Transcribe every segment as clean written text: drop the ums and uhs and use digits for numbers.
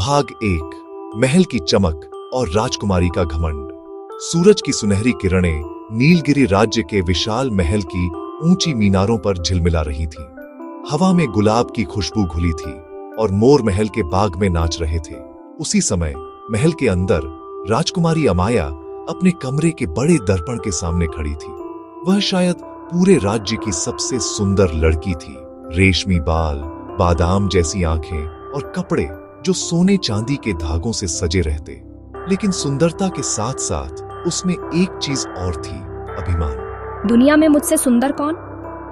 भाग 1 महल की चमक और राजकुमारी का घमंड। सूरज की सुनहरी किरणें नीलगिरी राज्य के विशाल महल की ऊंची मीनारों पर झिलमिला रही थी। हवा में गुलाब की खुशबू घुली थी और मोर महल के बाग में नाच रहे थे। उसी समय महल के अंदर राजकुमारी अमाया अपने कमरे के बड़े दर्पण के सामने खड़ी थी। वह शायद पूरे राज्य की सबसे सुंदर लड़की थी। रेशमी बाल, बादाम जैसी आंखें और कपड़े जो सोने चांदी के धागों से सजे रहते। लेकिन सुंदरता के साथ साथ उसमें एक चीज और थी, अभिमान। दुनिया में मुझसे सुंदर कौन?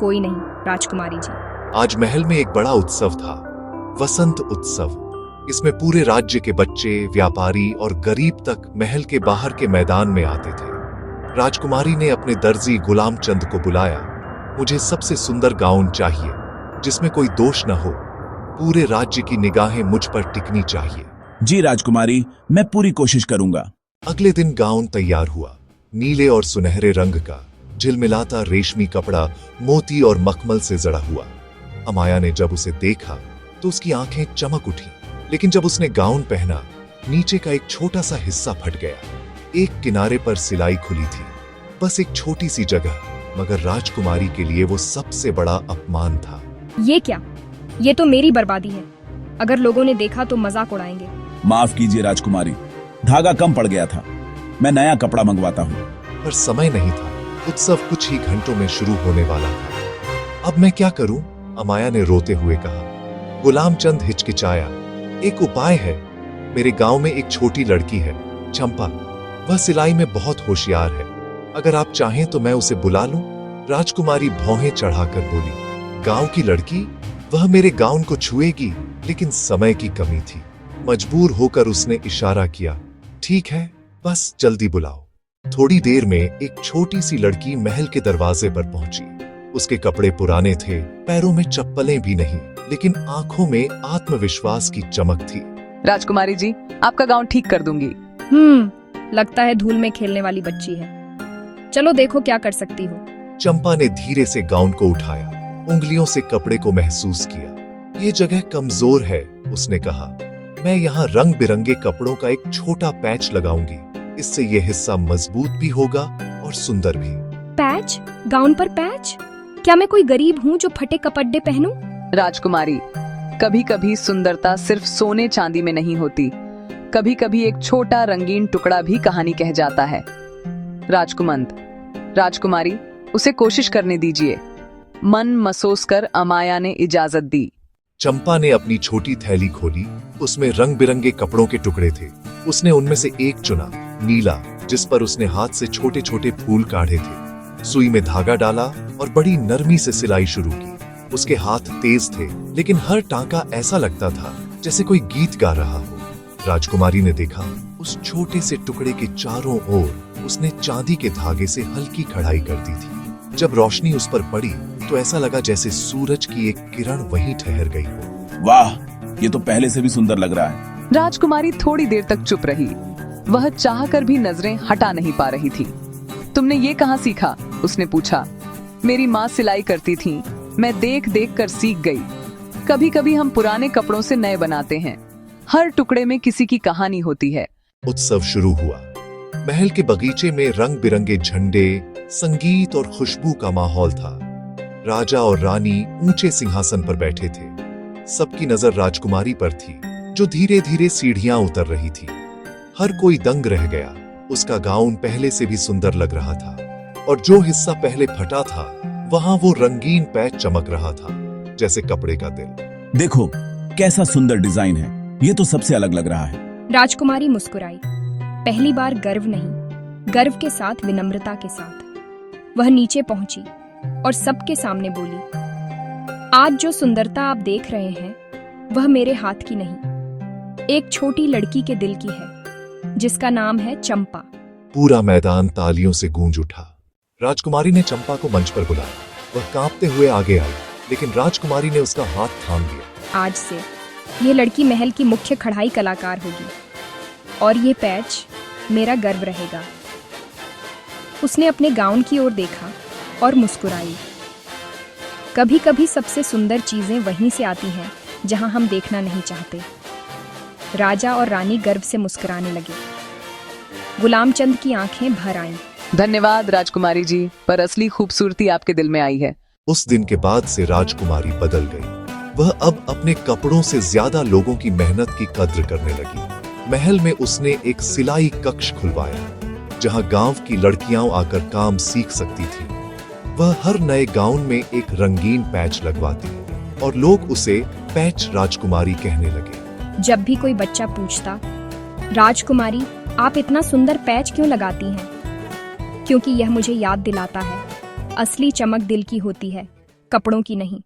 कोई नहीं, राजकुमारी जी। आज महल में एक बड़ा उत्सव था, वसंत उत्सव। इसमें पूरे राज्य के बच्चे, व्यापारी और गरीब तक महल के बाहर के मैदान में आते थे। राजकुमारी ने अपने दर्जी गुलाम चंद को बुलाया। मुझे सबसे सुंदर गाउन चाहिए, जिसमें कोई दोष न हो। पूरे राज्य की निगाहें मुझ पर टिकनी चाहिए। जी राजकुमारी, मैं पूरी कोशिश करूंगा। अगले दिन गाउन तैयार हुआ। नीले और सुनहरे रंग का झिलमिलाता रेशमी कपड़ा मोती और मखमल से जड़ा हुआ। अमाया ने जब उसे देखा तो उसकी आंखें चमक उठी। लेकिन जब उसने गाउन पहना, नीचे का एक छोटा सा हिस्सा फट गया। एक किनारे पर सिलाई खुली थी, बस एक छोटी सी जगह, मगर राजकुमारी के लिए वो सबसे बड़ा अपमान था। ये क्या? ये तो मेरी बर्बादी है। अगर लोगों ने देखा तो मजाक उड़ाएंगे। माफ कीजिए राजकुमारी, धागा कम पड़ गया था। मैं नया कपड़ा मंगवाता हूँ। पर समय नहीं था। उत्सव कुछ ही घंटों में शुरू होने वाला था। अब मैं क्या करूं? अमाया ने रोते हुए कहा। गुलाम चंद हिचकिचाया। एक उपाय है। मेरे गांव में एक छोटी लड़की है, चंपा। वह सिलाई में बहुत होशियार है। अगर आप चाहें तो मैं उसे बुला लूं। राजकुमारी भौहें चढ़ाकर बोली। गांव की लड़की? वह मेरे गाउन को छुएगी? लेकिन समय की कमी थी। मजबूर होकर उसने इशारा किया। ठीक है, बस जल्दी बुलाओ। थोड़ी देर में एक छोटी सी लड़की महल के दरवाजे पर पहुंची। उसके कपड़े पुराने थे, पैरों में चप्पलें भी नहीं, लेकिन आंखों में आत्मविश्वास की चमक थी। राजकुमारी जी, आपका गाउन ठीक कर दूंगी। लगता है धूल में खेलने वाली बच्ची है। चलो देखो क्या कर सकती हो। चंपा ने धीरे से गाउन को उठाया, उंगलियों से कपड़े को महसूस किया। ये जगह कमजोर है, उसने कहा। मैं यहाँ रंग बिरंगे कपड़ों का एक छोटा पैच लगाऊंगी। इससे ये हिस्सा मजबूत भी होगा और सुंदर भी। पैच? गाउन पर पैच? क्या मैं कोई गरीब हूँ जो फटे कपड़े पहनूं? राजकुमारी, कभी कभी सुंदरता सिर्फ सोने चांदी में नहीं होती। कभी कभी एक छोटा रंगीन टुकड़ा भी कहानी कह जाता है। राजकुमारी, उसे कोशिश करने दीजिए। मन महसूस कर अमाया ने इजाजत दी। चंपा ने अपनी छोटी थैली खोली। उसमें रंग बिरंगे कपड़ों के टुकड़े थे। उसने उनमें से एक चुना, नीला, जिस पर उसने हाथ से छोटे छोटे फूल काढ़े थे। सुई में धागा डाला और बड़ी नरमी से सिलाई शुरू की। उसके हाथ तेज थे, लेकिन हर टांका ऐसा लगता था जैसे कोई गीत गा रहा हो। राजकुमारी ने देखा, उस छोटे से टुकड़े के चारों ओर उसने चांदी के धागे से हल्की कढ़ाई कर दी थी। जब रोशनी उस पर पड़ी तो ऐसा लगा जैसे सूरज की एक किरण वहीं ठहर गई हो। वाह, ये तो पहले से भी सुंदर लग रहा है। राजकुमारी थोड़ी देर तक चुप रही। वह चाहकर भी नजरें हटा नहीं पा रही थी। तुमने ये कहाँ सीखा? उसने पूछा। मेरी माँ सिलाई करती थी, मैं देख देख कर सीख गई। कभी कभी हम पुराने कपड़ों से नए बनाते हैं। हर टुकड़े में किसी की कहानी होती है। उत्सव शुरू हुआ। महल के बगीचे में रंग बिरंगे झंडे, संगीत और खुशबू का माहौल था। राजा और रानी ऊंचे सिंहासन पर बैठे थे। सबकी नजर राजकुमारी पर थी, जो धीरे धीरे सीढ़ियां उतर रही थी। हर कोई दंग रह गया। उसका गाउन पहले से भी सुंदर लग रहा था, और जो हिस्सा पहले फटा था, वहां वो रंगीन पैच चमक रहा था, जैसे कपड़े का दिल। देखो कैसा सुंदर डिजाइन है। ये तो सबसे अलग लग रहा है। राजकुमारी मुस्कुराई। पहली बार गर्व नहीं, गर्व के साथ विनम्रता के साथ। वह नीचे पहुंची और सबके सामने बोली। आज जो सुंदरता आप देख रहे हैं, वह मेरे हाथ की नहीं, एक छोटी लड़की के दिल की है, जिसका नाम है चंपा। पूरा मैदान तालियों से गूंज उठा। राजकुमारी ने चंपा को मंच पर बुलाया। वह कांपते हुए आगे आई, लेकिन राजकुमारी ने उसका हाथ थाम दिया। आज से ये लड़की महल की मुख्य कढ़ाई कलाकार होगी, और ये पैच मेरा गर्व रहेगा। उसने अपने गाउन की ओर देखा और मुस्कुराई। कभी कभी सबसे सुंदर चीजें वहीं से आती हैं जहां हम देखना नहीं चाहते। राजा और रानी गर्व से मुस्कुराने लगे। गुलामचंद की आंखें भर आईं। धन्यवाद राजकुमारी जी, पर असली खूबसूरती आपके दिल में आई है। उस दिन के बाद से राजकुमारी बदल गई। वह अब अपने कपड़ों से ज्यादा लोगों की मेहनत की कद्र करने लगी। महल में उसने एक सिलाई कक्ष खुलवाया, जहां गांव की लड़कियां आकर काम सीख सकती थी। वह हर नए गाउन में एक रंगीन पैच लगवाती और लोग उसे पैच राजकुमारी कहने लगे। जब भी कोई बच्चा पूछता, राजकुमारी आप इतना सुंदर पैच क्यों लगाती हैं? क्योंकि यह मुझे याद दिलाता है, असली चमक दिल की होती है, कपड़ों की नहीं।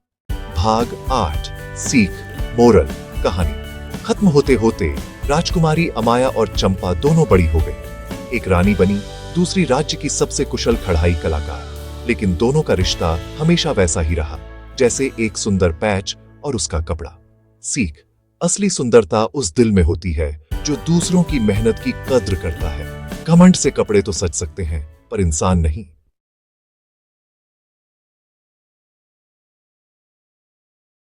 भाग 8 सीख मोरल कहानी खत्म होते होते राजकुमारी अमाया और चंपा दोनों बड़ी हो गई। एक रानी बनी, दूसरी राज्य की सबसे कुशल कढ़ाई कलाकार। लेकिन दोनों का रिश्ता हमेशा वैसा ही रहा, जैसे एक सुंदर पैच और उसका कपड़ा। सीख असली सुंदरता उस दिल में होती है जो दूसरों की मेहनत की कद्र करता है। घमंड से कपड़े तो सज सकते हैं, पर इंसान नहीं।